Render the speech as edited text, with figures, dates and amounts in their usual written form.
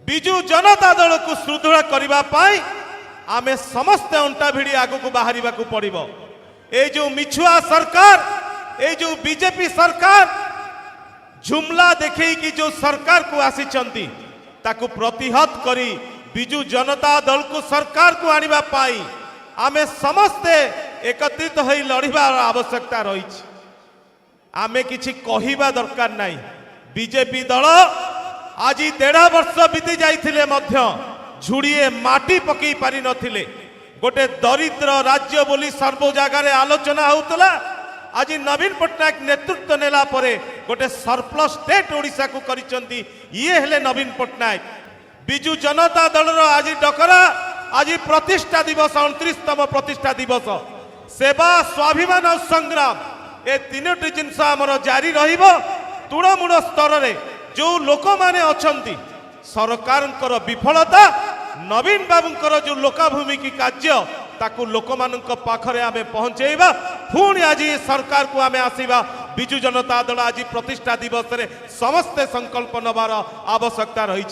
विजु जनता दल को सुदृढ़ करने आम समस्ते अंटा भिड़ी आग को बाहर को पड़ो। ये जो मिछुआ सरकार, ये जो बीजेपी सरकार झुमला देखे कि जो सरकार को आसी ताकू प्रतिहत करी विजु जनता दल को सरकार को आनिबा पाई आमे समस्ते एकत्रित होई लड़िबार आवश्यकता रही। आमे किछि कहिबा दरकार नाही। बीजेपी दल आज 1.5 वर्ष बीती जाइथिले मध्य झुड़िए माटी पकई पारि नथिले। गोटे दरिद्र राज्य बोली सर्व जगार आलोचना होउतला। आज नवीन पट्टनायक नेतृत्व नेला परे गोटे सरप्लस स्टेट ओडिशा को करिसंती। ये हेले नवीन पट्टनायक। विजु जनता दल आज डकरा आज प्रतिष्ठा दिवस 29तम प्रतिष्ठा दिवस सेवा स्वाभिमान और संग्राम ए तीनोटी जिनस आमर जारी रहिबो। तृणमूल स्तर रे जो लोक माने अछंती सरकारंकर विफलता नवीन बाबूंकर जो लोकाभूमिकी कार्य ताकू लोक मानक पाखरे आमे पहुंचेबा। पुणी आज सरकार को आमे आसीबा। विजु जनता दल आज प्रतिष्ठा दिवस रे समस्ते संकल्प नबार आवश्यकता रही।